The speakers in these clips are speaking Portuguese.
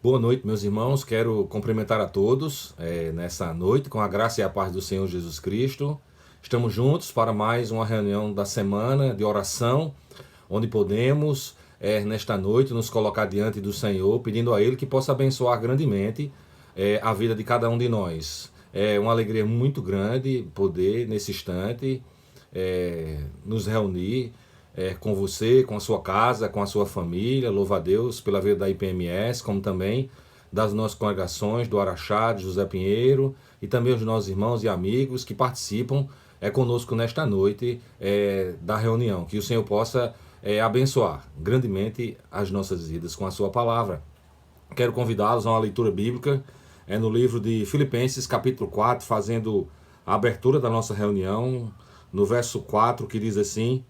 Boa noite, meus irmãos. Quero cumprimentar a todos nessa noite com a graça e a paz do Senhor Jesus Cristo. Estamos juntos para mais uma reunião da semana de oração, onde podemos, nesta noite, nos colocar diante do Senhor, pedindo a Ele que possa abençoar grandemente a vida de cada um de nós. É uma alegria muito grande poder, nesse instante, nos reunir com você, com a sua casa, com a sua família. Louva a Deus pela vida da IPMS, como também das nossas congregações, do Araxá, de José Pinheiro, e também os nossos irmãos e amigos que participam conosco nesta noite da reunião. Que o Senhor possa abençoar grandemente as nossas vidas com a sua palavra. Quero convidá-los a uma leitura bíblica no livro de Filipenses, capítulo 4, fazendo a abertura da nossa reunião, no verso 4, que diz assim: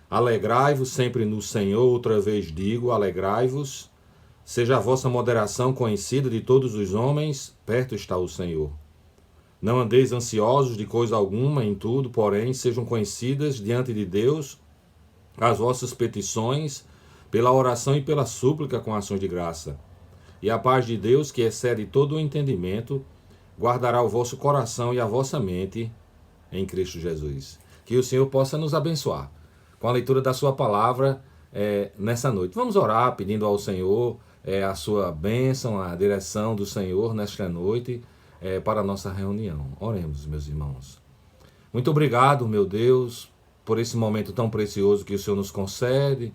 alegrai-vos sempre no Senhor, outra vez digo, alegrai-vos. Seja a vossa moderação conhecida de todos os homens, perto está o Senhor. Não andeis ansiosos de coisa alguma, em tudo, porém, sejam conhecidas diante de Deus as vossas petições, pela oração e pela súplica com ações de graça. E a paz de Deus, que excede todo o entendimento, guardará o vosso coração e a vossa mente em Cristo Jesus. Que o Senhor possa nos abençoar com a leitura da sua palavra nessa noite. Vamos orar pedindo ao Senhor a sua bênção, a direção do Senhor nesta noite para a nossa reunião. Oremos, meus irmãos. Muito obrigado, meu Deus, por esse momento tão precioso que o Senhor nos concede,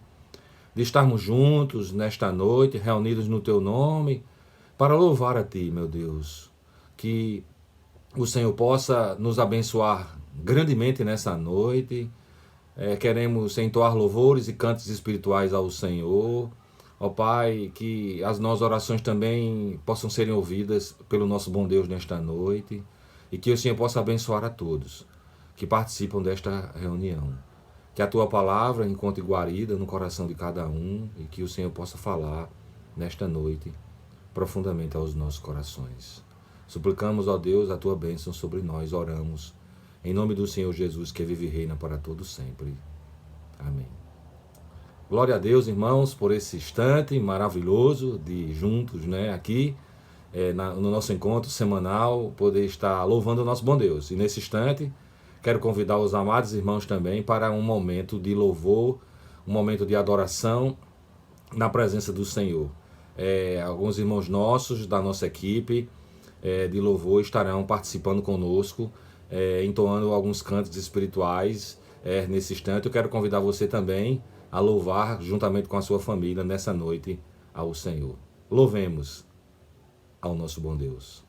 de estarmos juntos nesta noite, reunidos no Teu nome, para louvar a Ti, meu Deus. Que o Senhor possa nos abençoar grandemente nessa noite. Queremos entoar louvores e cantos espirituais ao Senhor. Ó Pai, que as nossas orações também possam serem ouvidas pelo nosso bom Deus nesta noite, e que o Senhor possa abençoar a todos que participam desta reunião. Que a Tua palavra encontre guarida no coração de cada um, e que o Senhor possa falar nesta noite profundamente aos nossos corações. Suplicamos, ó Deus, a Tua bênção sobre nós. Oramos em nome do Senhor Jesus, que vive e reina para todo sempre. Amém. Glória a Deus, irmãos, por esse instante maravilhoso de juntos, aqui, no nosso encontro semanal, poder estar louvando o nosso bom Deus. E nesse instante, quero convidar os amados irmãos também para um momento de louvor, um momento de adoração na presença do Senhor. Alguns irmãos nossos, da nossa equipe de louvor, estarão participando conosco, entoando alguns cantos espirituais nesse instante. Eu quero convidar você também a louvar juntamente com a sua família nessa noite ao Senhor. Louvemos ao nosso bom Deus.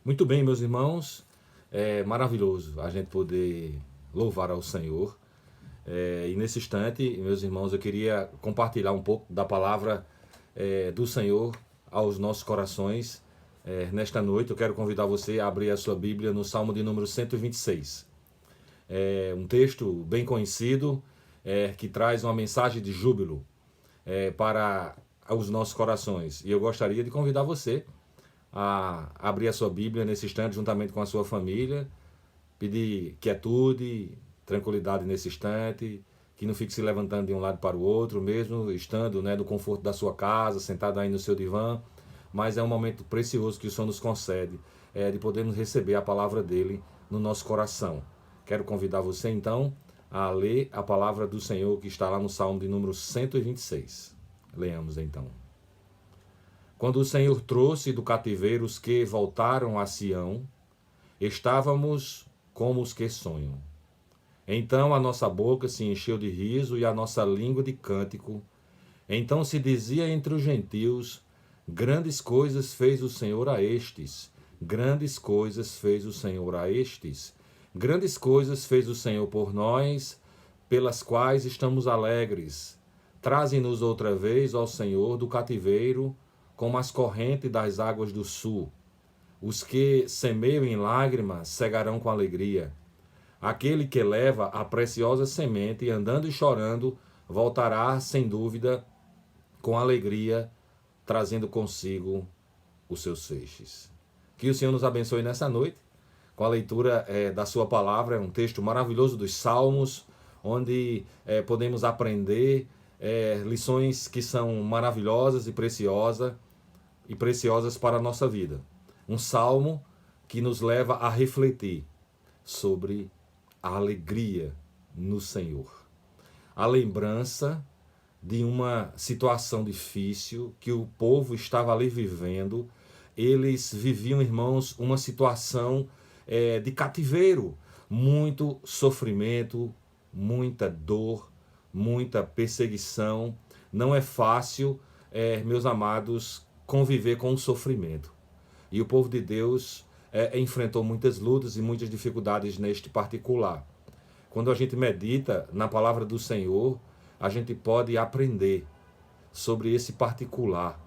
Muito bem, meus irmãos, é maravilhoso a gente poder louvar ao Senhor. E nesse instante, meus irmãos, eu queria compartilhar um pouco da palavra do Senhor aos nossos corações. Nesta noite eu quero convidar você a abrir a sua Bíblia no Salmo de número 126. Um texto bem conhecido, que traz uma mensagem de júbilo para os nossos corações. E eu gostaria de convidar você a abrir a sua Bíblia nesse instante juntamente com a sua família, pedir quietude, tranquilidade nesse instante, que não fique se levantando de um lado para o outro, mesmo estando no conforto da sua casa, sentado aí no seu divã, mas é um momento precioso que o Senhor nos concede, de podermos receber a palavra dele no nosso coração. Quero convidar você então a ler a palavra do Senhor que está lá no Salmo de número 126. Leamos então. Quando o Senhor trouxe do cativeiro os que voltaram a Sião, estávamos como os que sonham. Então a nossa boca se encheu de riso e a nossa língua de cântico. Então se dizia entre os gentios: grandes coisas fez o Senhor a estes, grandes coisas fez o Senhor a estes, grandes coisas fez o Senhor por nós, pelas quais estamos alegres. Traze-nos outra vez, ó Senhor, do cativeiro, como as correntes das águas do sul. Os que semeiam em lágrimas cegarão com alegria. Aquele que leva a preciosa semente, andando e chorando, voltará, sem dúvida, com alegria, trazendo consigo os seus feixes. Que o Senhor nos abençoe nessa noite, com a leitura da sua palavra. É um texto maravilhoso dos Salmos, onde podemos aprender lições que são maravilhosas e preciosas para a nossa vida. Um salmo que nos leva a refletir sobre a alegria no Senhor. A lembrança de uma situação difícil que o povo estava ali vivendo. Eles viviam, irmãos, uma situação de cativeiro, muito sofrimento, muita dor, muita perseguição. Não é fácil, meus amados, conviver com o sofrimento. E o povo de Deus enfrentou muitas lutas e muitas dificuldades neste particular. Quando a gente medita na palavra do Senhor, a gente pode aprender sobre esse particular.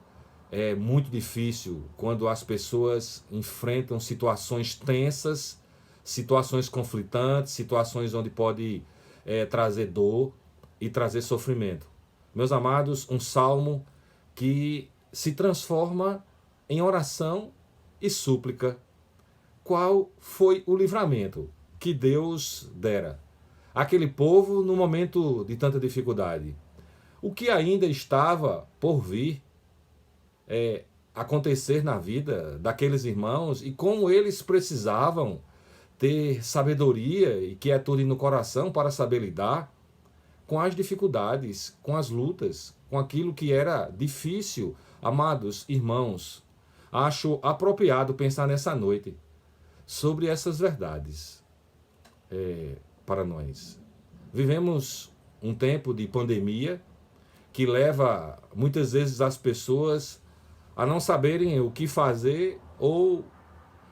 É muito difícil quando as pessoas enfrentam situações tensas, situações conflitantes, situações onde pode trazer dor e trazer sofrimento. Meus amados, um salmo que se transforma em oração e súplica. Qual foi o livramento que Deus dera àquele povo no momento de tanta dificuldade? O que ainda estava por vir acontecer na vida daqueles irmãos e como eles precisavam ter sabedoria e quietude no coração para saber lidar com as dificuldades, com as lutas, com aquilo que era difícil. Amados irmãos, acho apropriado pensar nessa noite sobre essas verdades para nós. Vivemos um tempo de pandemia que leva muitas vezes as pessoas a não saberem o que fazer ou,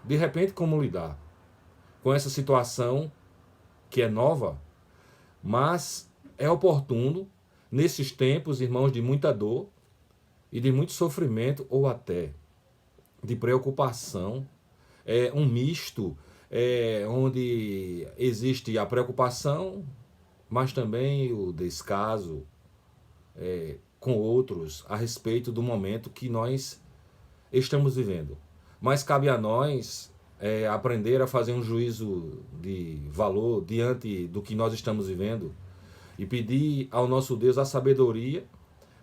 de repente, como lidar com essa situação que é nova, mas é oportuno, nesses tempos, irmãos, de muita dor e de muito sofrimento ou até de preocupação, um misto onde existe a preocupação, mas também o descaso com outros a respeito do momento que nós estamos vivendo. Mas cabe a nós aprender a fazer um juízo de valor diante do que nós estamos vivendo e pedir ao nosso Deus a sabedoria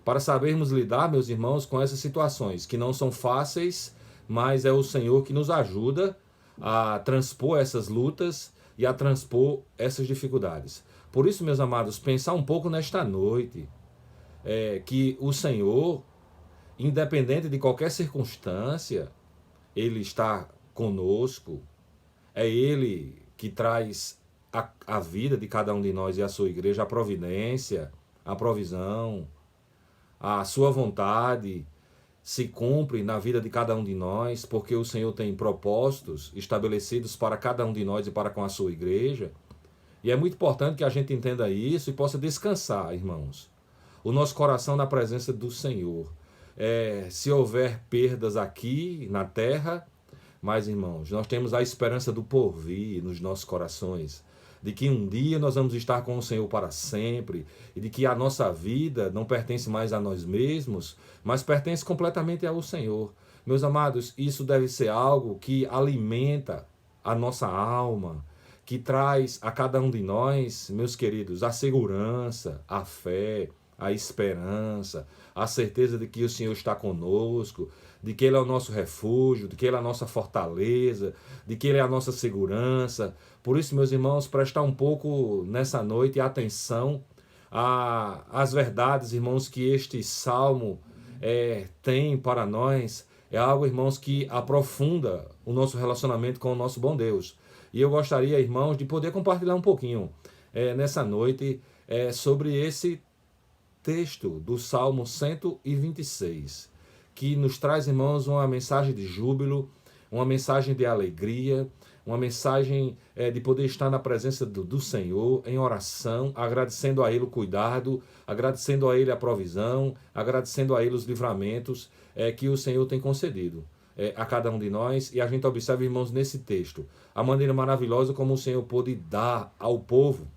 para sabermos lidar, meus irmãos, com essas situações que não são fáceis, mas é o Senhor que nos ajuda a transpor essas lutas e a transpor essas dificuldades. Por isso, meus amados, pensar um pouco nesta noite, que o Senhor, independente de qualquer circunstância, Ele está conosco, é Ele que traz a vida de cada um de nós e a sua igreja, a providência, a provisão, a sua vontade se cumpre na vida de cada um de nós, porque o Senhor tem propósitos estabelecidos para cada um de nós e para com a sua igreja. E é muito importante que a gente entenda isso e possa descansar, irmãos, o nosso coração na presença do Senhor. Se houver perdas aqui na terra, mas, irmãos, nós temos a esperança do porvir nos nossos corações, de que um dia nós vamos estar com o Senhor para sempre, e de que a nossa vida não pertence mais a nós mesmos, mas pertence completamente ao Senhor. Meus amados, isso deve ser algo que alimenta a nossa alma, que traz a cada um de nós, meus queridos, a segurança, a fé, a esperança, a certeza de que o Senhor está conosco, de que Ele é o nosso refúgio, de que Ele é a nossa fortaleza, de que Ele é a nossa segurança. Por isso, meus irmãos, prestar um pouco nessa noite atenção às verdades, irmãos, que este salmo tem para nós é algo, irmãos, que aprofunda o nosso relacionamento com o nosso bom Deus. E eu gostaria, irmãos, de poder compartilhar um pouquinho nessa noite sobre esse texto do Salmo 126, que nos traz, irmãos, uma mensagem de júbilo, uma mensagem de alegria, uma mensagem de poder estar na presença do Senhor em oração, agradecendo a Ele o cuidado, agradecendo a Ele a provisão, agradecendo a Ele os livramentos que o Senhor tem concedido a cada um de nós. E a gente observa, irmãos, nesse texto, a maneira maravilhosa como o Senhor pôde dar ao povo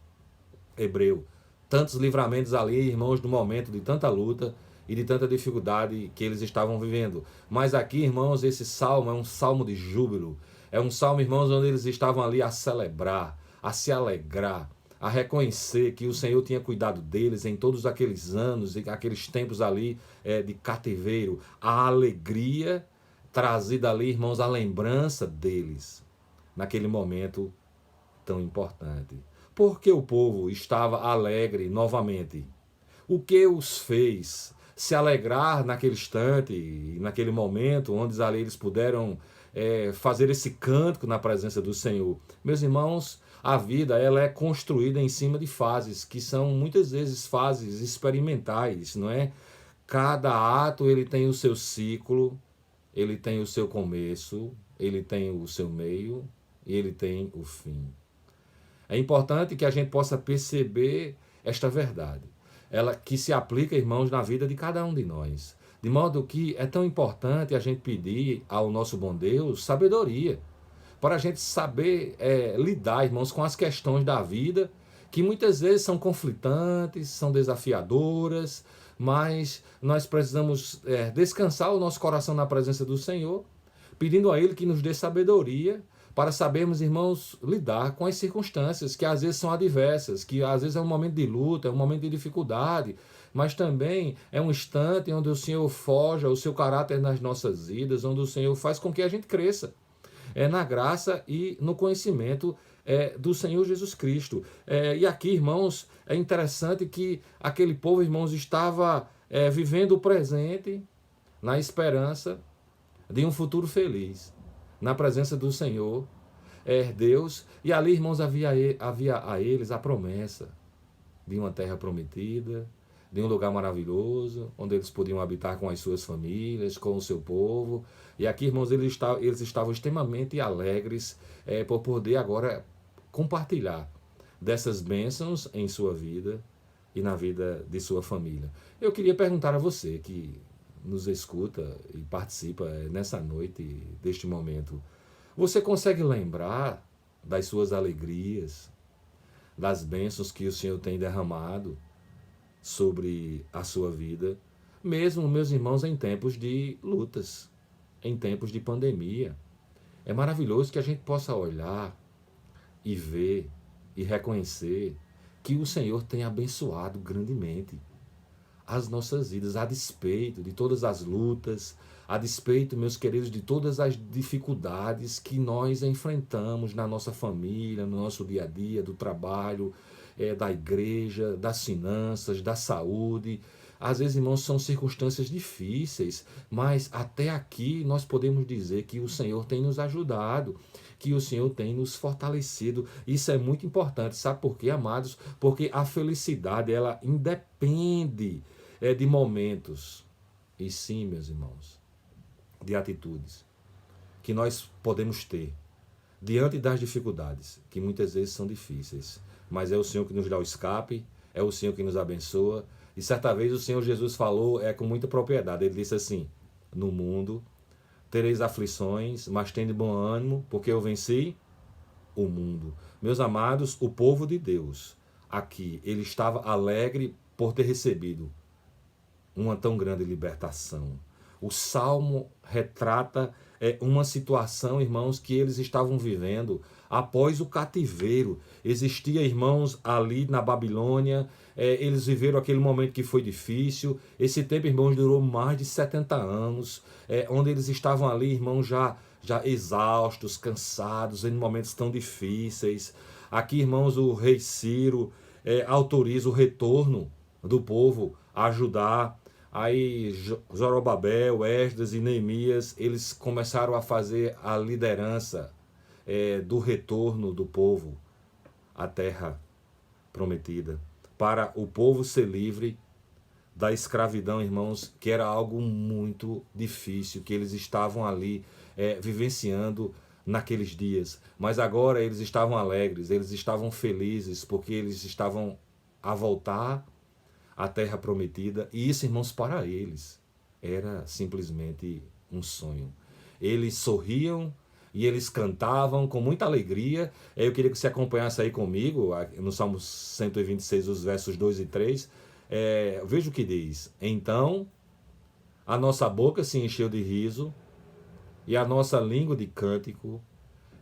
hebreu tantos livramentos ali, irmãos, no momento de tanta luta e de tanta dificuldade que eles estavam vivendo. Mas aqui, irmãos, esse salmo é um salmo de júbilo. É um salmo, irmãos, onde eles estavam ali a celebrar, a se alegrar, a reconhecer que o Senhor tinha cuidado deles em todos aqueles anos e aqueles tempos ali de cativeiro. A alegria trazida ali, irmãos, a lembrança deles naquele momento tão importante. Porque o povo estava alegre novamente? O que os fez se alegrar naquele instante, naquele momento, onde ali eles puderam fazer esse cântico na presença do Senhor? Meus irmãos, a vida ela é construída em cima de fases, que são muitas vezes fases experimentais, não é? Cada ato ele tem o seu ciclo, ele tem o seu começo, ele tem o seu meio e ele tem o fim. É importante que a gente possa perceber esta verdade. Ela que se aplica, irmãos, na vida de cada um de nós. De modo que é tão importante a gente pedir ao nosso bom Deus sabedoria, para a gente saber lidar, irmãos, com as questões da vida, que muitas vezes são conflitantes, são desafiadoras, mas nós precisamos descansar o nosso coração na presença do Senhor, pedindo a Ele que nos dê sabedoria, para sabermos, irmãos, lidar com as circunstâncias que às vezes são adversas, que às vezes é um momento de luta, é um momento de dificuldade, mas também é um instante onde o Senhor forja o seu caráter nas nossas vidas, onde o Senhor faz com que a gente cresça na graça e no conhecimento do Senhor Jesus Cristo. E aqui, irmãos, é interessante que aquele povo, irmãos, estava vivendo o presente na esperança de um futuro feliz, na presença do Senhor, Deus, e ali, irmãos, havia a eles a promessa de uma terra prometida, de um lugar maravilhoso, onde eles podiam habitar com as suas famílias, com o seu povo. E aqui, irmãos, eles estavam extremamente alegres por poder agora compartilhar dessas bênçãos em sua vida e na vida de sua família. Eu queria perguntar a você que nos escuta e participa nessa noite, deste momento, você consegue lembrar das suas alegrias, das bênçãos que o Senhor tem derramado sobre a sua vida, mesmo, meus irmãos, em tempos de lutas, em tempos de pandemia? É maravilhoso que a gente possa olhar e ver e reconhecer que o Senhor tem abençoado grandemente as nossas vidas, a despeito de todas as lutas, a despeito, meus queridos, de todas as dificuldades que nós enfrentamos na nossa família, no nosso dia a dia, do trabalho, da igreja, das finanças, da saúde. Às vezes, irmãos, são circunstâncias difíceis, mas até aqui nós podemos dizer que o Senhor tem nos ajudado, que o Senhor tem nos fortalecido. Isso é muito importante. Sabe por quê, amados? Porque a felicidade, ela independe de momentos, e sim, meus irmãos, de atitudes que nós podemos ter diante das dificuldades, que muitas vezes são difíceis, mas é o Senhor que nos dá o escape, é o Senhor que nos abençoa. E certa vez o Senhor Jesus falou com muita propriedade, ele disse assim: no mundo tereis aflições, mas tende bom ânimo, porque eu venci o mundo. Meus amados, o povo de Deus aqui, ele estava alegre por ter recebido uma tão grande libertação. O Salmo retrata uma situação, irmãos, que eles estavam vivendo após o cativeiro. Existia, irmãos, ali na Babilônia, eles viveram aquele momento que foi difícil. Esse tempo, irmãos, durou mais de 70 anos, onde eles estavam ali, irmãos, já exaustos, cansados, em momentos tão difíceis. Aqui, irmãos, o rei Ciro autoriza o retorno do povo a ajudar Aí Zorobabel, Esdras e Neemias, eles começaram a fazer a liderança do retorno do povo à terra prometida, para o povo ser livre da escravidão, irmãos, que era algo muito difícil, que eles estavam ali vivenciando naqueles dias. Mas agora eles estavam alegres, eles estavam felizes, porque eles estavam a voltar à terra prometida. E isso, irmãos, para eles era simplesmente um sonho. Eles sorriam e eles cantavam com muita alegria. Eu queria que você acompanhasse aí comigo, no Salmo 126, os versos 2 e 3. Veja o que diz. Então, a nossa boca se encheu de riso e a nossa língua de cântico.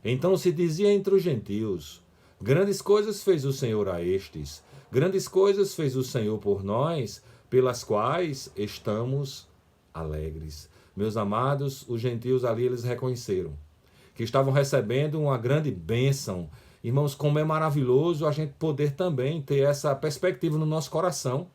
Então se dizia entre os gentios: grandes coisas fez o Senhor a estes, grandes coisas fez o Senhor por nós, pelas quais estamos alegres. Meus amados, os gentios ali eles reconheceram que estavam recebendo uma grande bênção. Irmãos, como é maravilhoso a gente poder também ter essa perspectiva no nosso coração,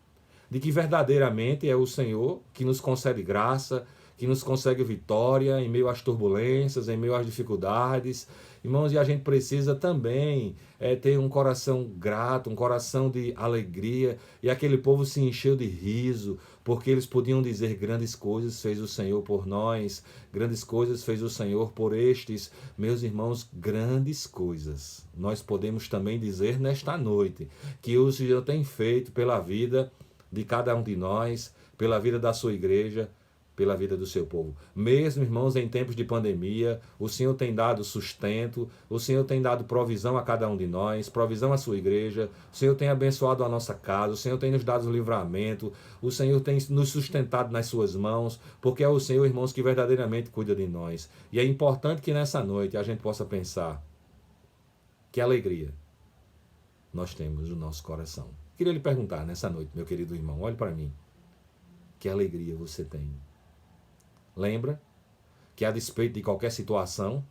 de que verdadeiramente é o Senhor que nos concede graça, que nos concede vitória em meio às turbulências, em meio às dificuldades. Irmãos, e a gente precisa também ter um coração grato, um coração de alegria. E aquele povo se encheu de riso, porque eles podiam dizer: grandes coisas fez o Senhor por nós, grandes coisas fez o Senhor por estes. Meus irmãos, grandes coisas nós podemos também dizer nesta noite, que o Senhor tem feito pela vida de cada um de nós, pela vida da sua igreja, pela vida do seu povo. Mesmo, irmãos, em tempos de pandemia, o Senhor tem dado sustento, o Senhor tem dado provisão a cada um de nós, provisão à sua igreja, o Senhor tem abençoado a nossa casa, o Senhor tem nos dado livramento, o Senhor tem nos sustentado nas suas mãos, porque é o Senhor, irmãos, que verdadeiramente cuida de nós. E é importante que nessa noite a gente possa pensar: que alegria nós temos no nosso coração. Queria lhe perguntar nessa noite, meu querido irmão, olhe para mim. Que alegria você tem? Lembra que, a despeito de qualquer situação,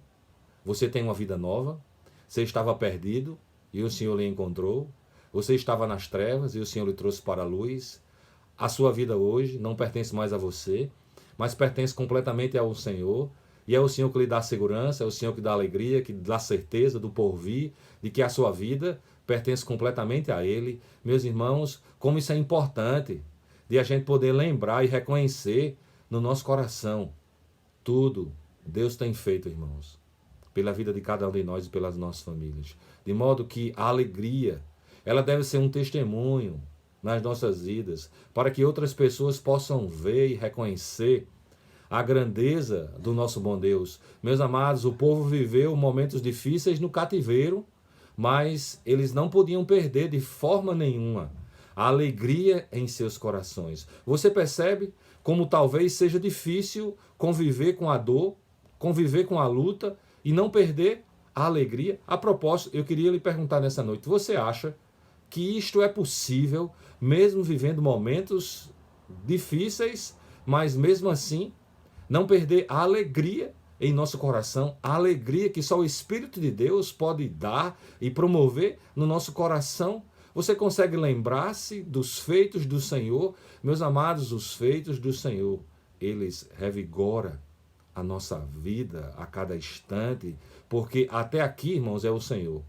você tem uma vida nova? Você estava perdido e o Senhor lhe encontrou? Você estava nas trevas e o Senhor lhe trouxe para a luz? A sua vida hoje não pertence mais a você, mas pertence completamente ao Senhor. E é o Senhor que lhe dá segurança, é o Senhor que dá alegria, que dá certeza do porvir, de que a sua vida pertence completamente a Ele. Meus irmãos, como isso é importante, de a gente poder lembrar e reconhecer no nosso coração tudo Deus tem feito, irmãos, pela vida de cada um de nós e pelas nossas famílias. De modo que a alegria, ela deve ser um testemunho nas nossas vidas, para que outras pessoas possam ver e reconhecer a grandeza do nosso bom Deus. Meus amados, o povo viveu momentos difíceis no cativeiro, mas eles não podiam perder de forma nenhuma a alegria em seus corações. Você percebe como talvez seja difícil conviver com a dor, conviver com a luta e não perder a alegria? A propósito, eu queria lhe perguntar nessa noite: você acha que isto é possível, mesmo vivendo momentos difíceis, mas mesmo assim não perder a alegria em nosso coração, a alegria que só o Espírito de Deus pode dar e promover no nosso coração? Você consegue lembrar-se dos feitos do Senhor? Meus amados, os feitos do Senhor, eles revigoram a nossa vida a cada instante, porque até aqui, irmãos, é o Senhor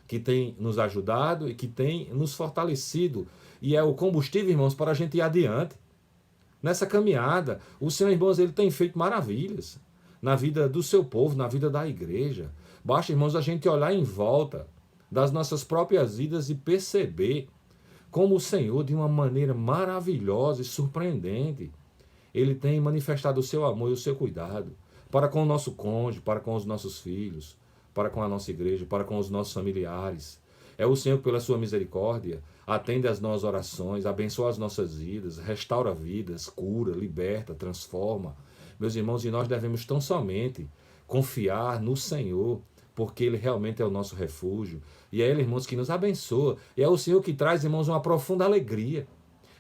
que tem nos ajudado e que tem nos fortalecido. E é o combustível, irmãos, para a gente ir adiante. Nessa caminhada, o Senhor, irmãos, ele tem feito maravilhas na vida do seu povo, na vida da igreja. Basta, irmãos, a gente olhar em volta das nossas próprias vidas e perceber como o Senhor, de uma maneira maravilhosa e surpreendente, ele tem manifestado o seu amor e o seu cuidado para com o nosso cônjuge, para com os nossos filhos, para com a nossa igreja, para com os nossos familiares. É o Senhor que, pela sua misericórdia, atende às nossas orações, abençoa as nossas vidas, restaura vidas, cura, liberta, transforma. Meus irmãos, e nós devemos tão somente confiar no Senhor, porque Ele realmente é o nosso refúgio. E é Ele, irmãos, que nos abençoa. E é o Senhor que traz, irmãos, uma profunda alegria.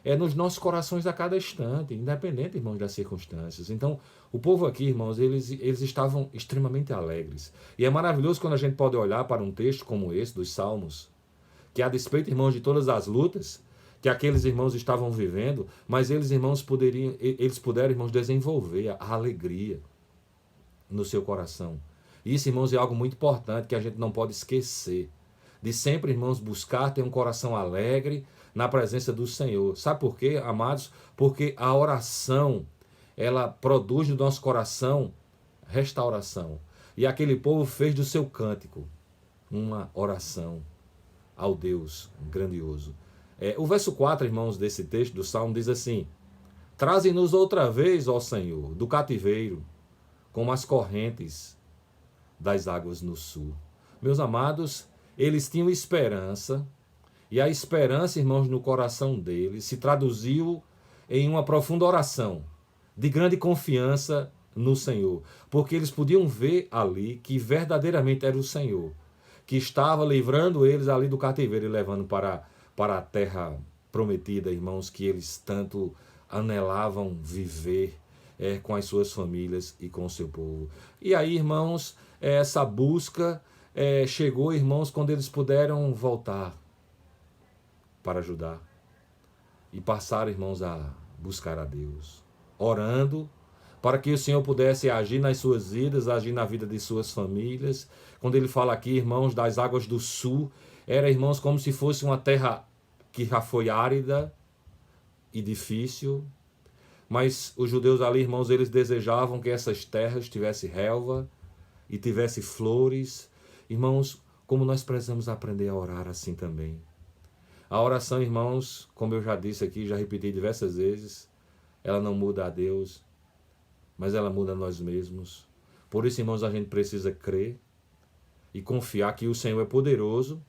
É nos nossos corações a cada instante, independente, irmãos, das circunstâncias. Então, o povo aqui, irmãos, eles estavam extremamente alegres. E é maravilhoso quando a gente pode olhar para um texto como esse, dos Salmos, que a despeito, irmãos, de todas as lutas, que aqueles irmãos estavam vivendo, mas eles puderam, irmãos, desenvolver a alegria no seu coração. Isso, irmãos, é algo muito importante que a gente não pode esquecer. De sempre, irmãos, buscar ter um coração alegre na presença do Senhor. Sabe por quê, amados? Porque a oração, ela produz no nosso coração restauração. E aquele povo fez do seu cântico uma oração ao Deus grandioso. O verso 4, irmãos, desse texto do Salmo diz assim: traze-nos outra vez, ó Senhor, do cativeiro, como as correntes das águas no sul. Meus amados, eles tinham esperança, e a esperança, irmãos, no coração deles se traduziu em uma profunda oração, de grande confiança no Senhor, porque eles podiam ver ali que verdadeiramente era o Senhor que estava livrando eles ali do cativeiro e levando para a terra prometida, irmãos, que eles tanto anelavam viver com as suas famílias e com o seu povo. E aí, irmãos, essa busca chegou, irmãos, quando eles puderam voltar para ajudar e passaram, irmãos, a buscar a Deus, orando para que o Senhor pudesse agir nas suas vidas, agir na vida de suas famílias. Quando ele fala aqui, irmãos, das águas do sul, era, irmãos, como se fosse uma terra que já foi árida e difícil, mas os judeus ali, irmãos, eles desejavam que essas terras tivessem relva e tivessem flores. Irmãos, como nós precisamos aprender a orar assim também. A oração, irmãos, como eu já disse aqui, já repeti diversas vezes, ela não muda a Deus, mas ela muda a nós mesmos. Por isso, irmãos, a gente precisa crer e confiar que o Senhor é poderoso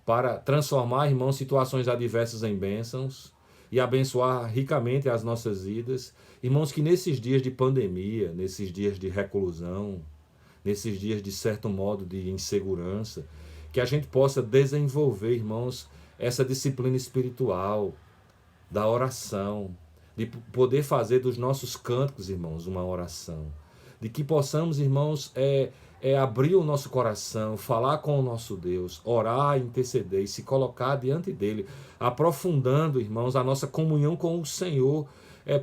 para transformar, irmãos, situações adversas em bênçãos e abençoar ricamente as nossas vidas. Irmãos, que nesses dias de pandemia, nesses dias de reclusão, nesses dias de certo modo de insegurança, que a gente possa desenvolver, irmãos, essa disciplina espiritual da oração, de poder fazer dos nossos cânticos, irmãos, uma oração. De que possamos, irmãos, abrir o nosso coração, falar com o nosso Deus, orar, interceder e se colocar diante dele, aprofundando, irmãos, a nossa comunhão com o Senhor.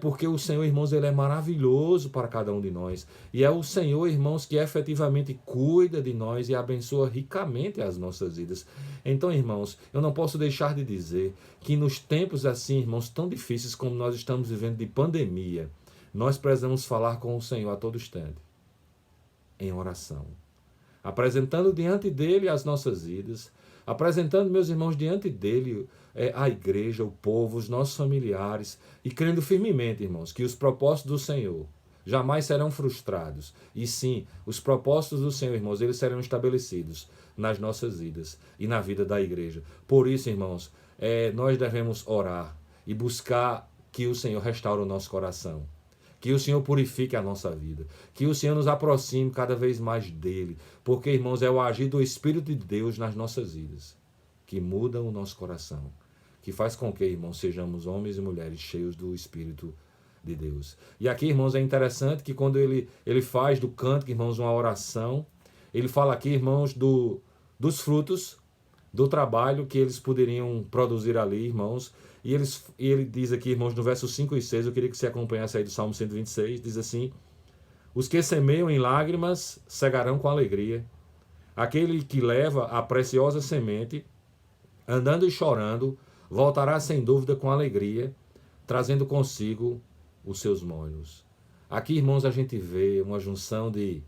Porque o Senhor, irmãos, ele é maravilhoso para cada um de nós. E é o Senhor, irmãos, que efetivamente cuida de nós e abençoa ricamente as nossas vidas. Então, irmãos, eu não posso deixar de dizer que nos tempos assim, irmãos, tão difíceis como nós estamos vivendo de pandemia, nós precisamos falar com o Senhor a todo instante, em oração, apresentando diante dele as nossas vidas, apresentando, meus irmãos, diante dele a igreja, o povo, os nossos familiares, e crendo firmemente, irmãos, que os propósitos do Senhor jamais serão frustrados. E sim, os propósitos do Senhor, irmãos, eles serão estabelecidos nas nossas vidas e na vida da igreja. Por isso, irmãos, nós devemos orar e buscar que o Senhor restaure o nosso coração. Que o Senhor purifique a nossa vida. Que o Senhor nos aproxime cada vez mais dele. Porque, irmãos, é o agir do Espírito de Deus nas nossas vidas que muda o nosso coração. Que faz com que, irmãos, sejamos homens e mulheres cheios do Espírito de Deus. E aqui, irmãos, é interessante que quando ele faz do cântico, irmãos, uma oração, ele fala aqui, irmãos, dos frutos do trabalho que eles poderiam produzir ali, irmãos. E ele diz aqui, irmãos, no verso 5 e 6, eu queria que você acompanhasse aí do Salmo 126, diz assim: os que semeiam em lágrimas cegarão com alegria. Aquele que leva a preciosa semente, andando e chorando, voltará sem dúvida com alegria, trazendo consigo os seus molhos. Aqui, irmãos, a gente vê uma junção de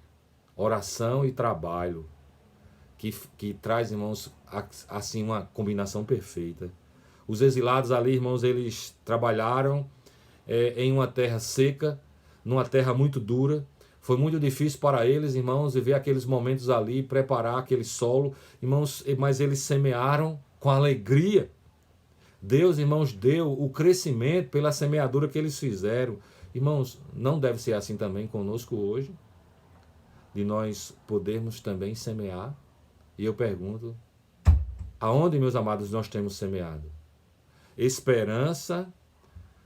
oração e trabalho, que traz, irmãos, assim uma combinação perfeita. Os exilados ali, irmãos, eles trabalharam em uma terra seca, numa terra muito dura. Foi muito difícil para eles, irmãos, viver aqueles momentos ali, preparar aquele solo, irmãos, mas eles semearam com alegria. Deus, irmãos, deu o crescimento pela semeadura que eles fizeram. Irmãos, não deve ser assim também conosco hoje, de nós podermos também semear. E eu pergunto, aonde, meus amados, nós temos semeado? Esperança.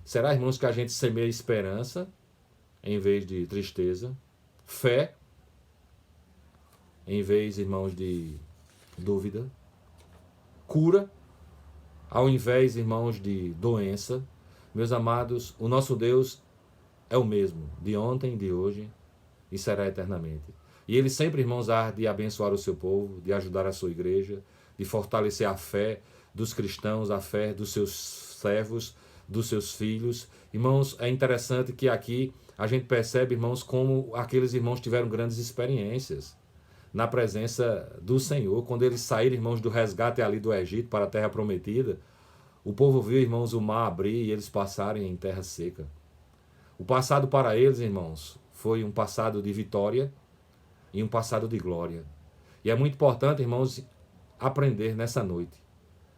Será, irmãos, que a gente semeia esperança em vez de tristeza? Fé em vez, irmãos, de dúvida? Cura Ao invés, irmãos, de doença, meus amados, o nosso Deus é o mesmo, de ontem, de hoje e será eternamente. E ele sempre, irmãos, há de abençoar o seu povo, de ajudar a sua igreja, de fortalecer a fé dos cristãos, a fé dos seus servos, dos seus filhos. Irmãos, é interessante que aqui a gente percebe, irmãos, como aqueles irmãos tiveram grandes experiências na presença do Senhor. Quando eles saíram, irmãos, do resgate ali do Egito para a terra prometida, o povo viu, irmãos, o mar abrir e eles passarem em terra seca. O passado para eles, irmãos, foi um passado de vitória e um passado de glória. E é muito importante, irmãos, aprender nessa noite,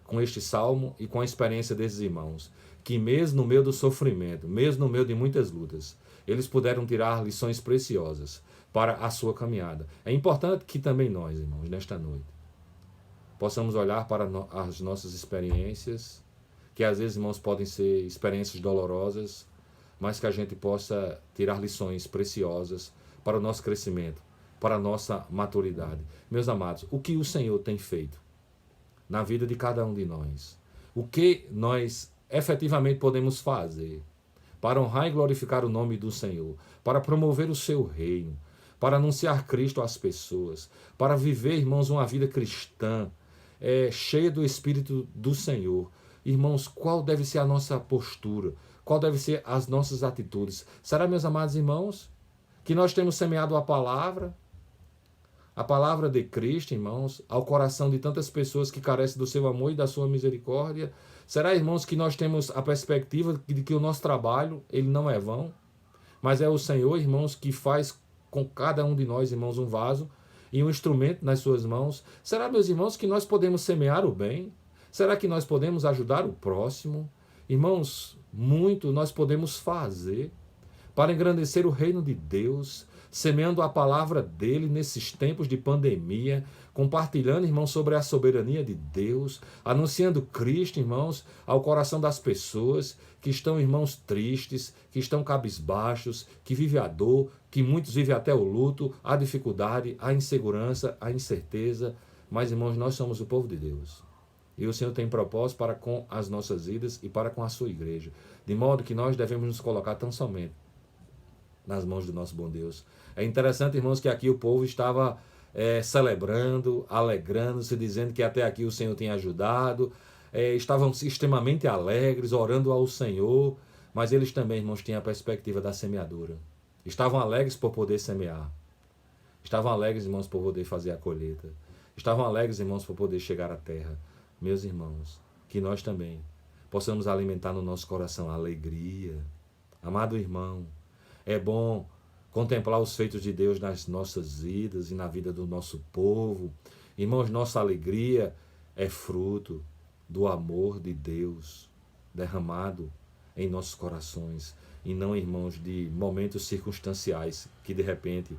com este salmo e com a experiência desses irmãos, que mesmo no meio do sofrimento, mesmo no meio de muitas lutas, eles puderam tirar lições preciosas para a sua caminhada. É importante que também nós, irmãos, nesta noite, possamos olhar para as nossas experiências, que às vezes, irmãos, podem ser experiências dolorosas, mas que a gente possa tirar lições preciosas para o nosso crescimento, para a nossa maturidade. Meus amados, o que o Senhor tem feito na vida de cada um de nós? O que nós efetivamente podemos fazer para honrar e glorificar o nome do Senhor, para promover o seu reino, para anunciar Cristo às pessoas, para viver, irmãos, uma vida cristã, cheia do Espírito do Senhor? Irmãos, qual deve ser a nossa postura? Qual deve ser as nossas atitudes? Será, meus amados irmãos, que nós temos semeado a palavra de Cristo, irmãos, ao coração de tantas pessoas que carecem do seu amor e da sua misericórdia? Será, irmãos, que nós temos a perspectiva de que o nosso trabalho, ele não é vão, mas é o Senhor, irmãos, que faz com cada um de nós, irmãos, um vaso e um instrumento nas suas mãos? Será, meus irmãos, que nós podemos semear o bem? Será que nós podemos ajudar o próximo? Irmãos, muito nós podemos fazer para engrandecer o reino de Deus, semeando a palavra dele nesses tempos de pandemia, compartilhando, irmãos, sobre a soberania de Deus, anunciando Cristo, irmãos, ao coração das pessoas que estão, irmãos, tristes, que estão cabisbaixos, que vivem a dor, que muitos vivem até o luto, a dificuldade, a insegurança, a incerteza. Mas, irmãos, nós somos o povo de Deus. E o Senhor tem propósito para com as nossas vidas e para com a sua igreja. De modo que nós devemos nos colocar tão somente nas mãos do nosso bom Deus. É interessante, irmãos, que aqui o povo estava celebrando, alegrando-se, dizendo que até aqui o Senhor tem ajudado. Estavam extremamente alegres, orando ao Senhor. Mas eles também, irmãos, tinham a perspectiva da semeadura. Estavam alegres por poder semear. Estavam alegres, irmãos, por poder fazer a colheita. Estavam alegres, irmãos, por poder chegar à terra. Meus irmãos, que nós também possamos alimentar no nosso coração a alegria. Amado irmão, é bom contemplar os feitos de Deus nas nossas vidas e na vida do nosso povo. Irmãos, nossa alegria é fruto do amor de Deus derramado em nossos corações e não, irmãos, de momentos circunstanciais que de repente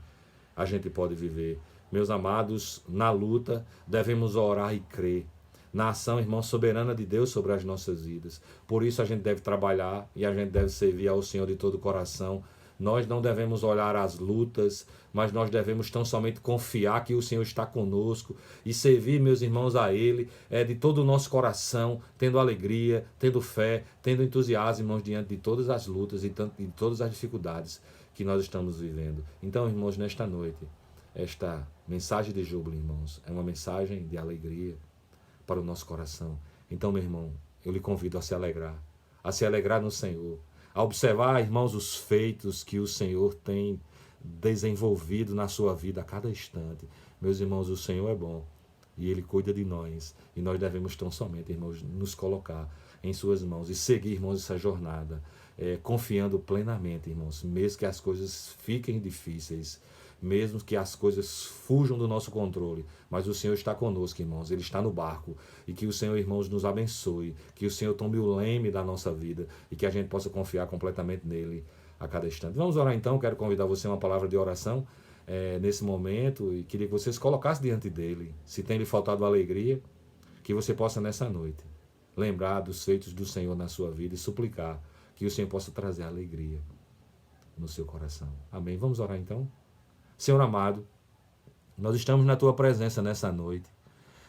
a gente pode viver. Meus amados, na luta devemos orar e crer na ação, irmão, soberana de Deus sobre as nossas vidas. Por isso a gente deve trabalhar e a gente deve servir ao Senhor de todo o coração. Nós não devemos olhar as lutas, mas nós devemos tão somente confiar que o Senhor está conosco e servir, meus irmãos, a Ele de todo o nosso coração, tendo alegria, tendo fé, tendo entusiasmo, irmãos, diante de todas as lutas e de todas as dificuldades que nós estamos vivendo. Então, irmãos, nesta noite, esta mensagem de júbilo, irmãos, é uma mensagem de alegria para o nosso coração. Então, meu irmão, eu lhe convido a se alegrar no Senhor, a observar, irmãos, os feitos que o Senhor tem desenvolvido na sua vida a cada instante. Meus irmãos, o Senhor é bom e Ele cuida de nós. E nós devemos tão somente, irmãos, nos colocar em suas mãos e seguir, irmãos, essa jornada, confiando plenamente, irmãos, mesmo que as coisas fiquem difíceis, mesmo que as coisas fujam do nosso controle, mas o Senhor está conosco, irmãos, Ele está no barco, e que o Senhor, irmãos, nos abençoe, que o Senhor tome o leme da nossa vida, e que a gente possa confiar completamente nele a cada instante. Vamos orar então, quero convidar você a uma palavra de oração nesse momento, e queria que você se colocasse diante dele, se tem lhe faltado alegria, que você possa nessa noite lembrar dos feitos do Senhor na sua vida e suplicar que o Senhor possa trazer alegria no seu coração. Amém? Vamos orar então? Senhor amado, nós estamos na Tua presença nessa noite,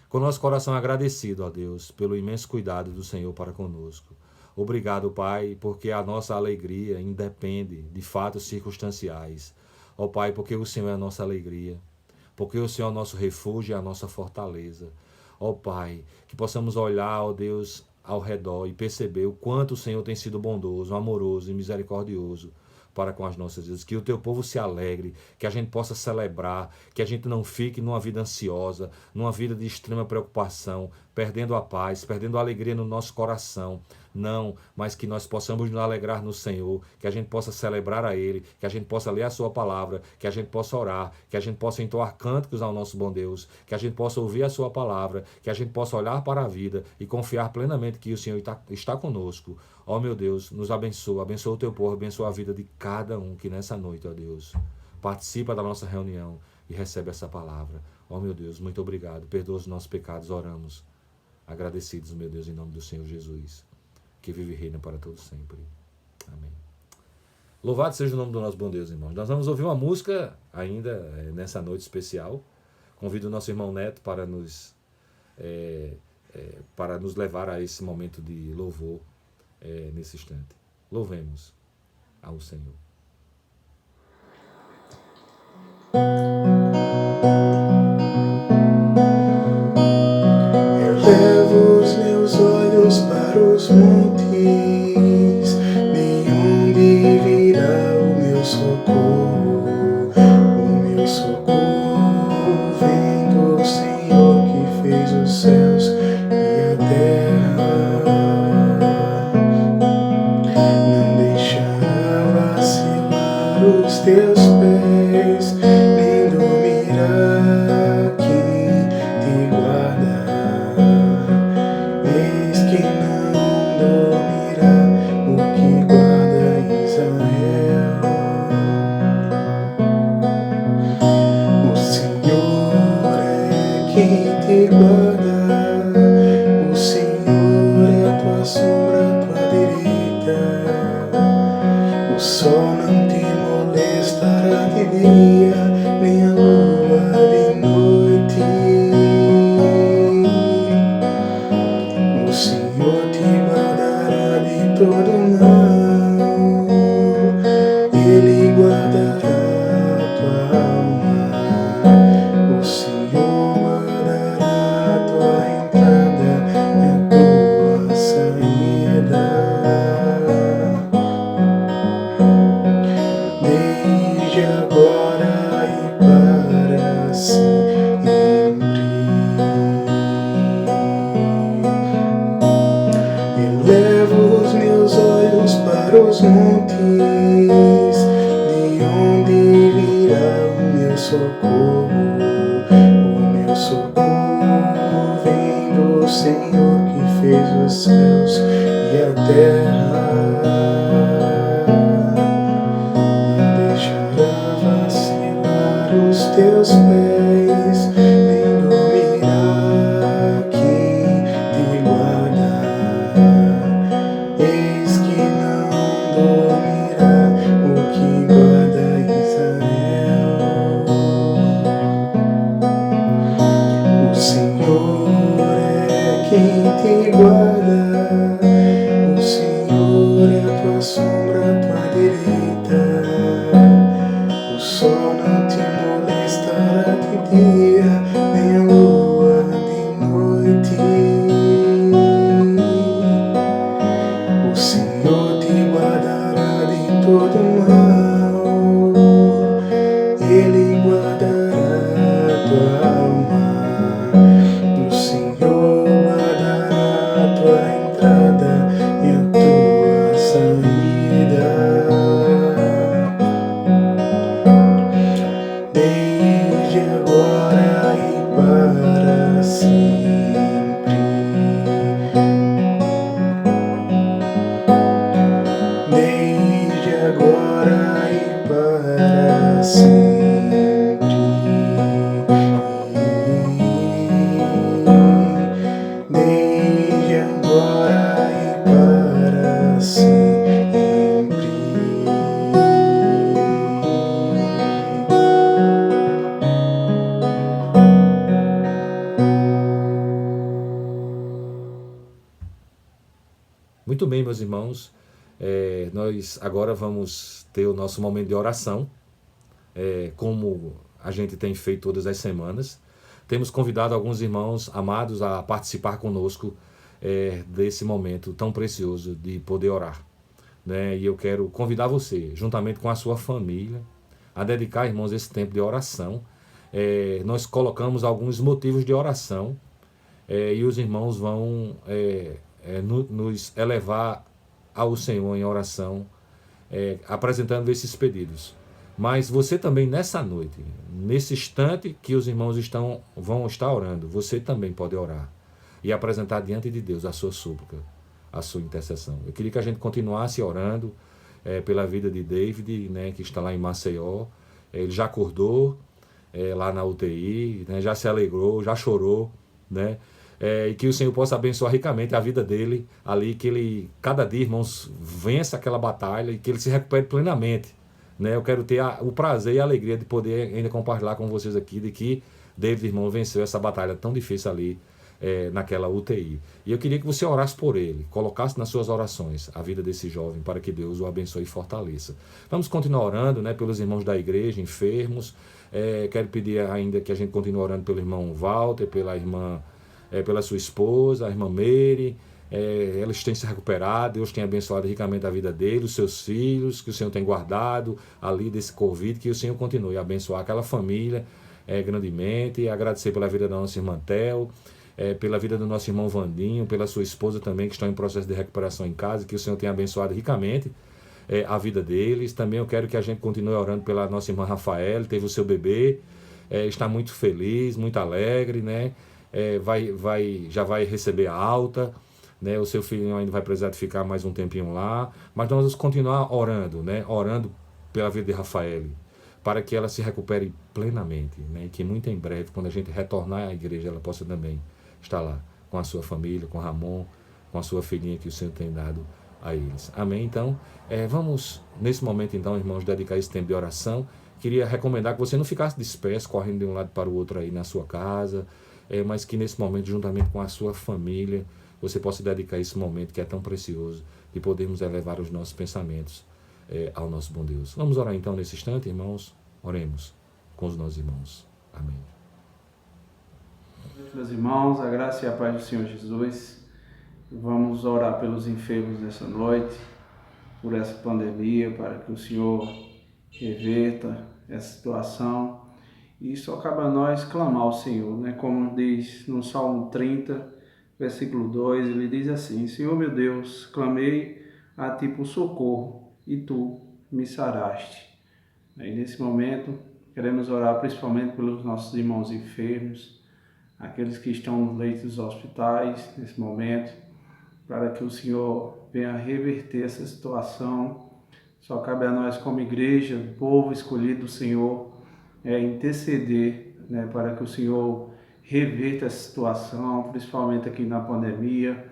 com nosso coração agradecido, ó Deus, pelo imenso cuidado do Senhor para conosco. Obrigado, Pai, porque a nossa alegria independe de fatos circunstanciais. Ó Pai, porque o Senhor é a nossa alegria, porque o Senhor é o nosso refúgio e a nossa fortaleza. Ó Pai, que possamos olhar, ó Deus, ao redor e perceber o quanto o Senhor tem sido bondoso, amoroso e misericordioso para com as nossas vidas. Que o teu povo se alegre, que a gente possa celebrar, que a gente não fique numa vida ansiosa, numa vida de extrema preocupação, perdendo a paz, perdendo a alegria no nosso coração. Não, mas que nós possamos nos alegrar no Senhor, que a gente possa celebrar a Ele, que a gente possa ler a Sua palavra, que a gente possa orar, que a gente possa entoar cânticos ao nosso bom Deus, que a gente possa ouvir a Sua palavra, que a gente possa olhar para a vida e confiar plenamente que o Senhor está conosco. Ó meu Deus, nos abençoa, abençoa o Teu povo, abençoa a vida de cada um que nessa noite, ó Deus, participa da nossa reunião e recebe essa palavra. Ó meu Deus, muito obrigado, perdoa os nossos pecados, oramos, agradecidos, meu Deus, em nome do Senhor Jesus, que vive e reina para todos sempre. Amém. Louvado seja o nome do nosso bom Deus, irmãos. Nós vamos ouvir uma música ainda nessa noite especial. Convido o nosso irmão Neto para nos levar a esse momento de louvor nesse instante. Louvemos ao Senhor. Elevo os meus olhos para os montes, de onde virá o meu socorro? O meu socorro vem do Senhor que fez os céus e a terra. Não deixará vacilar os teus pés, nem dormirá quem te guarda. Eis que não dormirá o que guarda Israel. O Senhor é quem te guarda, o Senhor é a tua sombra, a tua direita. O sol não te molestará de dia, nem a lua de noite. O Senhor te guardará de todo mal, Ele guardará a tua alma. O Senhor guardará a tua entrada e a tua saída, desde agora Muito bem, meus irmãos, nós agora vamos ter o nosso momento de oração, como a gente tem feito todas as semanas. Temos convidado alguns irmãos amados a participar conosco desse momento tão precioso de poder orar, né? E eu quero convidar você, juntamente com a sua família, a dedicar, irmãos, esse tempo de oração. Nós colocamos alguns motivos de oração e os irmãos vão nos elevar ao Senhor em oração, apresentando esses pedidos. Mas você também nessa noite, nesse instante que os irmãos vão estar orando, você também pode orar e apresentar diante de Deus a sua súplica, a sua intercessão. Eu queria que a gente continuasse orando pela vida de David, né, que está lá em Maceió. Ele já acordou lá na UTI, né, já se alegrou, já chorou, né? E que o Senhor possa abençoar ricamente a vida dele ali, que ele, cada dia, irmãos, vença aquela batalha e que ele se recupere plenamente, né? Eu quero ter o prazer e a alegria de poder ainda compartilhar com vocês aqui de que David, irmão, venceu essa batalha tão difícil ali naquela UTI. E eu queria que você orasse por ele, colocasse nas suas orações a vida desse jovem, para que Deus o abençoe e fortaleça. Vamos continuar orando, né, pelos irmãos da igreja, enfermos. Quero pedir ainda que a gente continue orando pelo irmão Walter, pela irmã, pela sua esposa, a irmã Mary. Eles têm se recuperado, Deus tem abençoado ricamente a vida deles, os seus filhos, que o Senhor tem guardado ali desse Covid, que o Senhor continue a abençoar aquela família grandemente, e agradecer pela vida da nossa irmã Tel, pela vida do nosso irmão Vandinho, pela sua esposa também, que estão em processo de recuperação em casa, que o Senhor tenha abençoado ricamente a vida deles. Também eu quero que a gente continue orando pela nossa irmã Rafael, teve o seu bebê, está muito feliz, muito alegre, né? Já vai receber a alta, né? O seu filho ainda vai precisar de ficar mais um tempinho lá, mas nós vamos continuar orando, né? Orando pela vida de Rafael, para que ela se recupere plenamente, né? E que muito em breve, quando a gente retornar à igreja, ela possa também estar lá com a sua família, com Ramon, com a sua filhinha que o Senhor tem dado a eles. Amém? Então, vamos nesse momento, então, irmãos, dedicar esse tempo de oração. Queria recomendar que você não ficasse disperso, correndo de um lado para o outro aí na sua casa, mas que nesse momento, juntamente com a sua família, você possa dedicar esse momento que é tão precioso de podermos elevar os nossos pensamentos ao nosso bom Deus. Vamos orar então nesse instante, irmãos? Oremos com os nossos irmãos. Amém. Meus irmãos, a graça e a paz do Senhor Jesus. Vamos orar pelos enfermos nessa noite, por essa pandemia, para que o Senhor reverta essa situação. E só cabe a nós clamar ao Senhor, né? Como diz no Salmo 30, versículo 2, ele diz assim: Senhor meu Deus, clamei a Ti por socorro, e Tu me saraste. E nesse momento, queremos orar principalmente pelos nossos irmãos enfermos, aqueles que estão nos leitos dos hospitais nesse momento, para que o Senhor venha reverter essa situação. Só cabe a nós como igreja, povo escolhido do Senhor, interceder, né, para que o Senhor reverta essa situação, principalmente aqui na pandemia,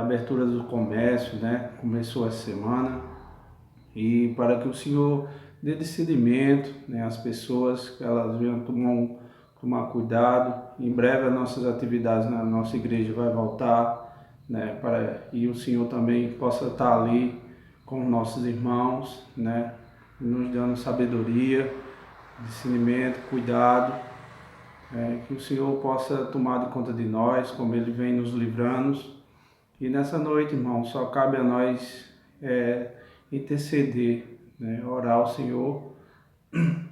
abertura do comércio, né, começou essa semana, e para que o Senhor dê discernimento, né, às pessoas, que elas venham tomar cuidado. Em breve as nossas atividades na nossa igreja vai voltar, né, e o Senhor também possa estar ali com os nossos irmãos, né, nos dando sabedoria, discernimento, cuidado, que o Senhor possa tomar de conta de nós, como Ele vem nos livrando. E nessa noite, irmão, só cabe a nós interceder, né, orar ao Senhor.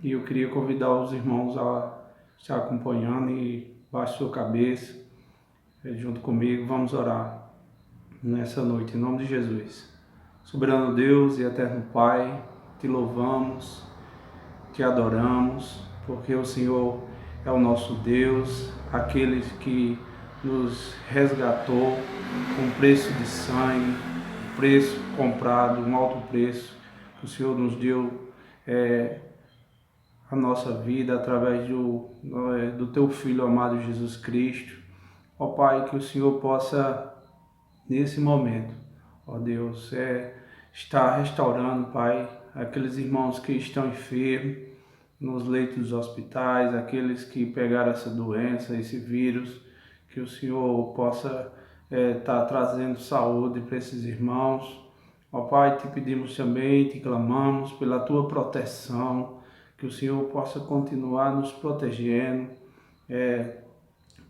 E eu queria convidar os irmãos a estar acompanhando e baixe sua cabeça, junto comigo, vamos orar nessa noite, em nome de Jesus. Soberano Deus e eterno Pai, Te louvamos, Te adoramos, porque o Senhor é o nosso Deus, aquele que nos resgatou com preço de sangue, um preço comprado, um alto preço, que o Senhor nos deu a nossa vida através do Teu Filho amado Jesus Cristo. Ó Pai, que o Senhor possa, nesse momento, ó Deus, estar restaurando, Pai, aqueles irmãos que estão enfermos, nos leitos dos hospitais, aqueles que pegaram essa doença, esse vírus, que o Senhor possa está trazendo saúde para esses irmãos. Ó Pai, te pedimos também, te clamamos pela tua proteção, que o Senhor possa continuar nos protegendo.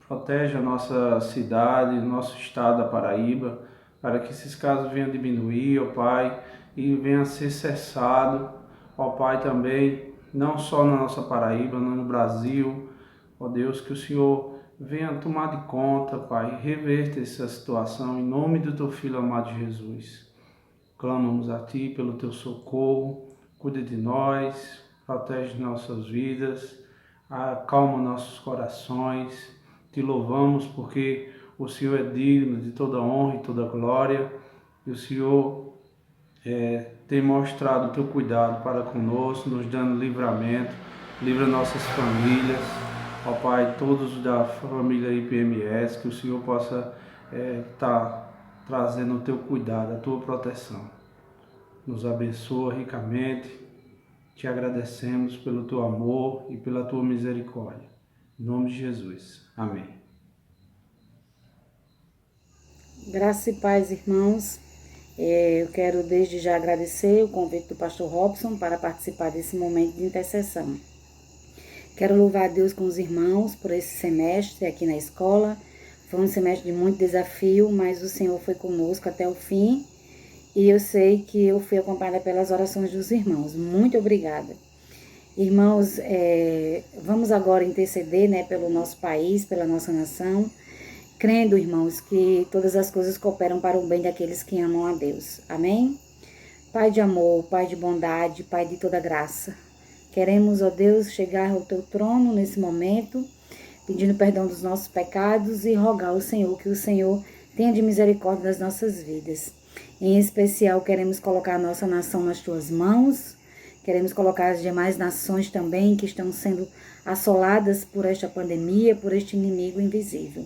Protege a nossa cidade, nosso estado da Paraíba, para que esses casos venham diminuir, ó Pai, e venham a ser cessado, ó Pai, também, não só na nossa Paraíba, mas no Brasil. Ó Deus, que o Senhor venha tomar de conta, Pai, reverta essa situação, em nome do teu Filho amado Jesus. Clamamos a Ti pelo Teu socorro, cuida de nós, protege nossas vidas, acalma nossos corações. Te louvamos porque o Senhor é digno de toda honra e toda glória, e o Senhor tem mostrado o Teu cuidado para conosco, nos dando livramento, livra nossas famílias, ó Pai, todos da família IPMS, que o Senhor possa estar trazendo o Teu cuidado, a Tua proteção. Nos abençoa ricamente, te agradecemos pelo Teu amor e pela Tua misericórdia. Em nome de Jesus. Amém. Graça e paz, irmãos. Eu quero desde já agradecer o convite do pastor Robson para participar desse momento de intercessão. Quero louvar a Deus com os irmãos por esse semestre aqui na escola. Foi um semestre de muito desafio, mas o Senhor foi conosco até o fim. E eu sei que eu fui acompanhada pelas orações dos irmãos. Muito obrigada. Irmãos, vamos agora interceder, pelo nosso país, pela nossa nação, crendo, irmãos, que todas as coisas cooperam para o bem daqueles que amam a Deus. Amém? Pai de amor, Pai de bondade, Pai de toda graça. Queremos, ó Deus, chegar ao Teu trono nesse momento, pedindo perdão dos nossos pecados e rogar ao Senhor que o Senhor tenha de misericórdia das nossas vidas. Em especial, queremos colocar a nossa nação nas Tuas mãos, queremos colocar as demais nações também que estão sendo assoladas por esta pandemia, por este inimigo invisível.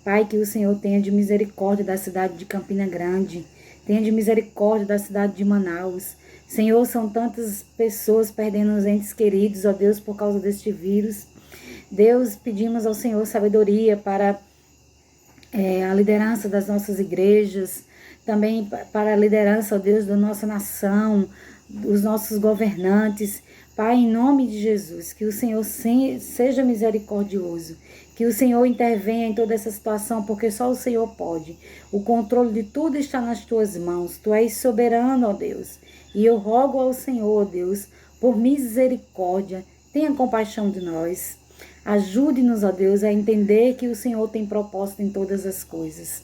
Pai, que o Senhor tenha de misericórdia da cidade de Campina Grande, tenha de misericórdia da cidade de Manaus. Senhor, são tantas pessoas perdendo os entes queridos, ó Deus, por causa deste vírus. Deus, pedimos ao Senhor sabedoria para a liderança das nossas igrejas, também para a liderança, ó Deus, da nossa nação, dos nossos governantes. Pai, em nome de Jesus, que o Senhor seja misericordioso, que o Senhor intervenha em toda essa situação, porque só o Senhor pode. O controle de tudo está nas Tuas mãos. Tu és soberano, ó Deus. E eu rogo ao Senhor, ó Deus, por misericórdia, tenha compaixão de nós. Ajude-nos, ó Deus, a entender que o Senhor tem propósito em todas as coisas.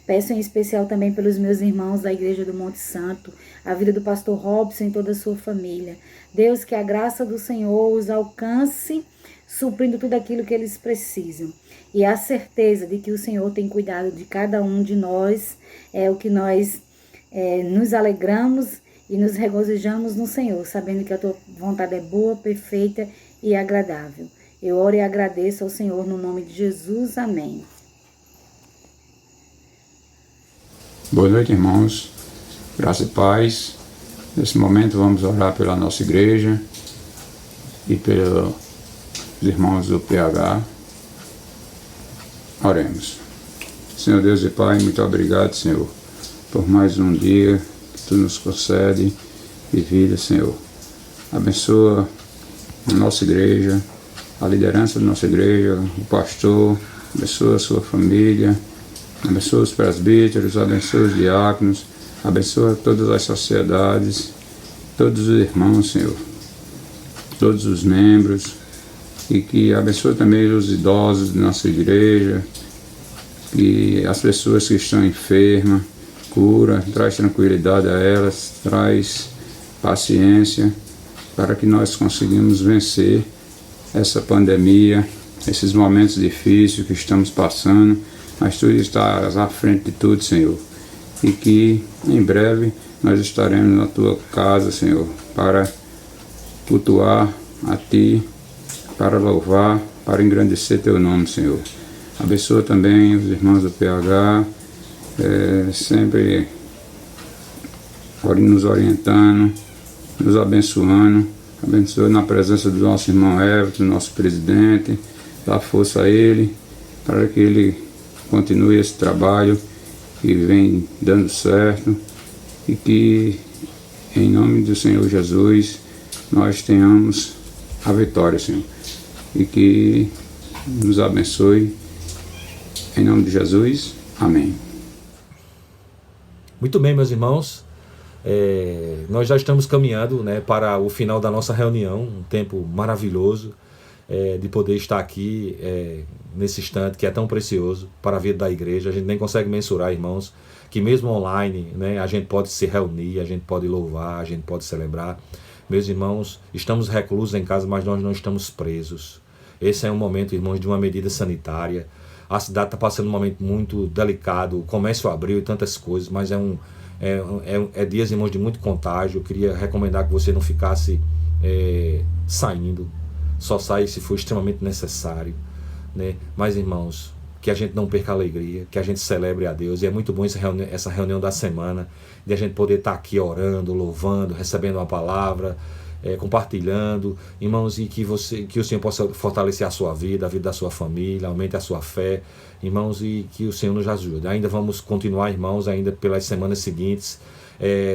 Peço em especial também pelos meus irmãos da Igreja do Monte Santo, a vida do pastor Robson e toda a sua família. Deus, que a graça do Senhor os alcance, suprindo tudo aquilo que eles precisam. E a certeza de que o Senhor tem cuidado de cada um de nós, é o que nós nos alegramos e nos regozijamos no Senhor, sabendo que a Tua vontade é boa, perfeita e agradável. Eu oro e agradeço ao Senhor no nome de Jesus. Amém. Boa noite, irmãos. Graça e paz. Nesse momento vamos orar pela nossa igreja e pelos irmãos do PH. Oremos. Senhor Deus e Pai, muito obrigado, Senhor, por mais um dia que Tu nos concede de vida, Senhor. Abençoa a nossa igreja, a liderança da nossa igreja, o pastor, abençoa a sua família, abençoa os presbíteros, abençoa os diáconos, abençoa todas as sociedades, todos os irmãos, Senhor, todos os membros, e que abençoa também os idosos da nossa igreja, e as pessoas que estão enfermas, cura, traz tranquilidade a elas, traz paciência, para que nós conseguimos vencer essa pandemia, esses momentos difíceis que estamos passando, mas Tu estás à frente de tudo, Senhor, e que em breve nós estaremos na Tua casa, Senhor, para cultuar a Ti, para louvar, para engrandecer Teu nome, Senhor. Abençoa também os irmãos do PH, sempre nos orientando, nos abençoando. Abençoa na presença do nosso irmão Everton, nosso presidente, dá força a ele, para que ele continue esse trabalho que vem dando certo e que, em nome do Senhor Jesus, nós tenhamos a vitória, Senhor, e que nos abençoe, em nome de Jesus, amém. Muito bem, meus irmãos, nós já estamos caminhando, né, para o final da nossa reunião, um tempo maravilhoso de poder estar aqui nesse instante que é tão precioso para a vida da igreja. A gente nem consegue mensurar, irmãos, que mesmo online, né, a gente pode se reunir, a gente pode louvar, a gente pode celebrar. Meus irmãos, estamos reclusos em casa, mas nós não estamos presos. Esse é um momento, irmãos, de uma medida sanitária. A cidade está passando um momento muito delicado, o comércio abriu e tantas coisas, mas é dias, irmãos, de muito contágio. Eu queria recomendar que você não ficasse saindo, só saia se for extremamente necessário, né? Mas, irmãos, que a gente não perca a alegria, que a gente celebre a Deus. E é muito bom essa reunião da semana, de a gente poder estar aqui orando, louvando, recebendo uma palavra, compartilhando, irmãos, e que o Senhor possa fortalecer a sua vida, a vida da sua família, aumente a sua fé, irmãos, e que o Senhor nos ajude. Ainda vamos continuar, irmãos, ainda pelas semanas seguintes,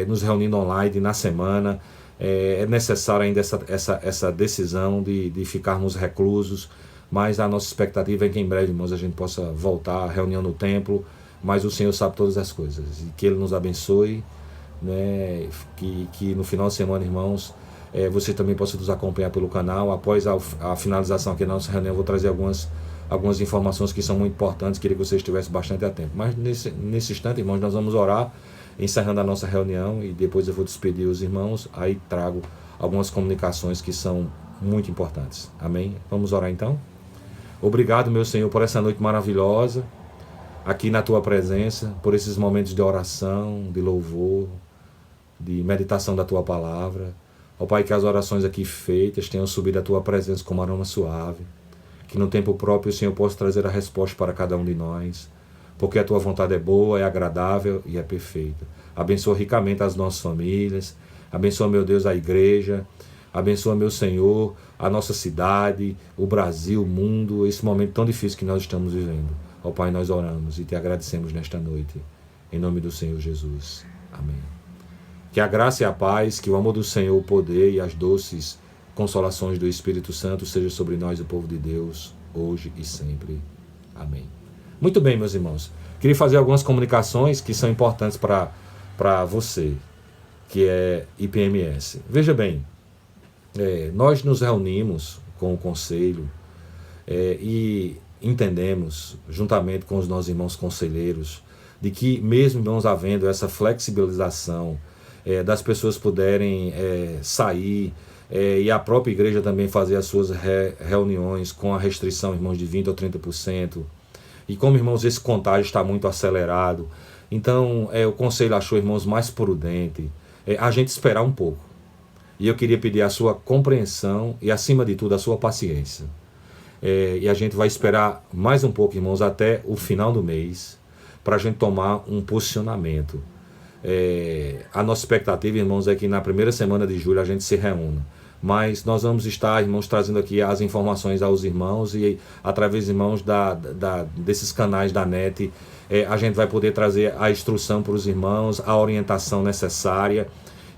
nos reunindo online na semana. É necessário ainda essa decisão de ficarmos reclusos, mas a nossa expectativa é que em breve, irmãos, a gente possa voltar à reunião no templo, mas o Senhor sabe todas as coisas, e que Ele nos abençoe, né? Que no final de semana, irmãos, você também possa nos acompanhar pelo canal. Após a finalização aqui da nossa reunião, eu vou trazer algumas informações que são muito importantes, queria que você estivesse bastante atento. Mas nesse instante, irmãos, nós vamos orar, encerrando a nossa reunião, e depois eu vou despedir os irmãos, aí trago algumas comunicações que são muito importantes. Amém? Vamos orar então? Obrigado, meu Senhor, por essa noite maravilhosa, aqui na Tua presença, por esses momentos de oração, de louvor, de meditação da Tua palavra. Ó Pai, que as orações aqui feitas tenham subido à Tua presença como aroma suave, que no tempo próprio o Senhor possa trazer a resposta para cada um de nós, porque a Tua vontade é boa, é agradável e é perfeita. Abençoa ricamente as nossas famílias, abençoa, meu Deus, a igreja, abençoa, meu Senhor, a nossa cidade, o Brasil, o mundo, esse momento tão difícil que nós estamos vivendo. Ó Pai, nós oramos e Te agradecemos nesta noite, em nome do Senhor Jesus. Amém. Que a graça e a paz, que o amor do Senhor, o poder e as doces consolações do Espírito Santo sejam sobre nós, o povo de Deus, hoje e sempre. Amém. Muito bem, meus irmãos. Queria fazer algumas comunicações que são importantes para você, que é IPMS. Veja bem, nós nos reunimos com o conselho e entendemos, juntamente com os nossos irmãos conselheiros, de que mesmo, irmãos, havendo essa flexibilização, das pessoas poderem sair, e a própria igreja também fazer as suas reuniões com a restrição, irmãos, de 20% ou 30%, e como, irmãos, esse contágio está muito acelerado, então o conselho achou, irmãos, mais prudente a gente esperar um pouco. E eu queria pedir a sua compreensão e, acima de tudo, a sua paciência. E a gente vai esperar mais um pouco, irmãos, até o final do mês, para a gente tomar um posicionamento. A nossa expectativa, irmãos, é que na primeira semana de julho a gente se reúna. Mas nós vamos estar, irmãos, trazendo aqui as informações aos irmãos, e através, irmãos, desses canais da NET, a gente vai poder trazer a instrução para os irmãos, a orientação necessária.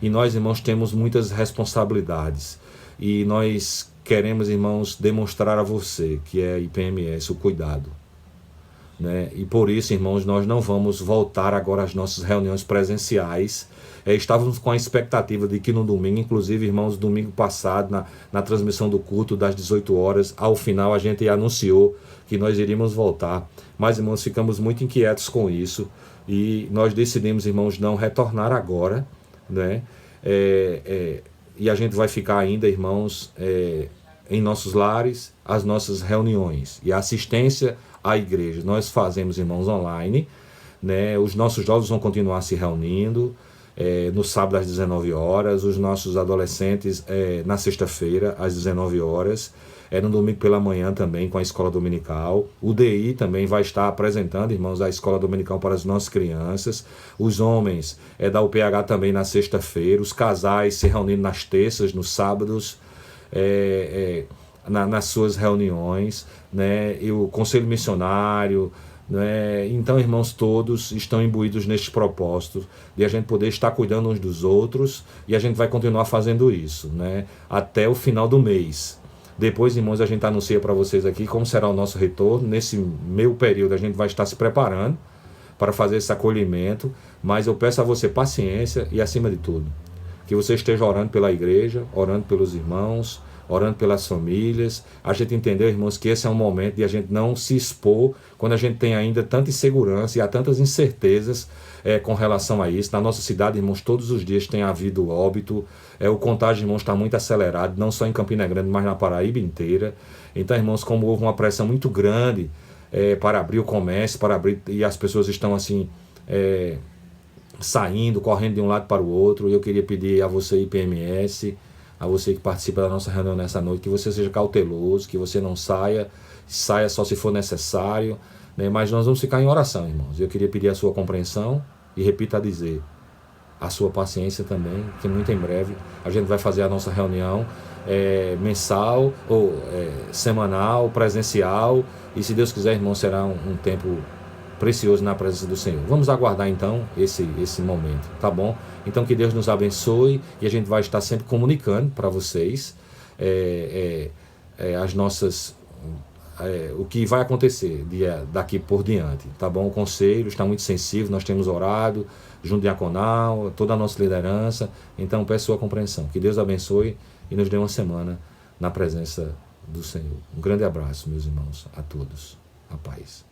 E nós, irmãos, temos muitas responsabilidades. E nós queremos, irmãos, demonstrar a você, que é IPMS, o cuidado, né? E por isso, irmãos, nós não vamos voltar agora às nossas reuniões presenciais. Estávamos com a expectativa de que no domingo, inclusive, irmãos, domingo passado, na transmissão do culto das 18 horas, ao final a gente anunciou que nós iríamos voltar. Mas, irmãos, ficamos muito inquietos com isso e nós decidimos, irmãos, não retornar agora, né? E a gente vai ficar ainda, irmãos, em nossos lares, as nossas reuniões e a assistência à igreja. Nós fazemos, irmãos, online, né? Os nossos jovens vão continuar se reunindo no sábado às 19 horas, os nossos adolescentes na sexta-feira às 19 horas, no domingo pela manhã também com a escola dominical. O DI também vai estar apresentando, irmãos, a escola dominical para as nossas crianças. Os homens da UPH também na sexta-feira, os casais se reunindo nas terças, nos sábados, nas suas reuniões, né? E o conselho missionário, né? Então, irmãos, todos estão imbuídos neste propósito de a gente poder estar cuidando uns dos outros, e a gente vai continuar fazendo isso, né? Até o final do mês. Depois, irmãos, a gente anuncia para vocês aqui como será o nosso retorno. Nesse meio período a gente vai estar se preparando para fazer esse acolhimento, mas eu peço a você paciência e, acima de tudo, que você esteja orando pela igreja, orando pelos irmãos, orando pelas famílias. A gente entendeu, irmãos, que esse é um momento de a gente não se expor quando a gente tem ainda tanta insegurança e há tantas incertezas com relação a isso. Na nossa cidade, irmãos, todos os dias tem havido óbito, o contágio, irmãos, está muito acelerado, não só em Campina Grande, mas na Paraíba inteira. Então, irmãos, como houve uma pressão muito grande para abrir o comércio, e as pessoas estão assim saindo, correndo de um lado para o outro, eu queria pedir a você, IPMS, a você que participa da nossa reunião nessa noite, que você seja cauteloso, que você não saia só se for necessário, né? Mas nós vamos ficar em oração, irmãos. Eu queria pedir a sua compreensão e, repito a dizer, a sua paciência também, que muito em breve a gente vai fazer a nossa reunião mensal ou semanal, presencial, e se Deus quiser, irmão, será um tempo precioso na presença do Senhor. Vamos aguardar então esse momento, tá bom? Então que Deus nos abençoe, e a gente vai estar sempre comunicando para vocês as nossas o que vai acontecer daqui por diante, tá bom? O conselho está muito sensível, nós temos orado junto diaconal, toda a nossa liderança, então peço sua compreensão. Que Deus abençoe e nos dê uma semana na presença do Senhor. Um grande abraço, meus irmãos, a todos. A paz.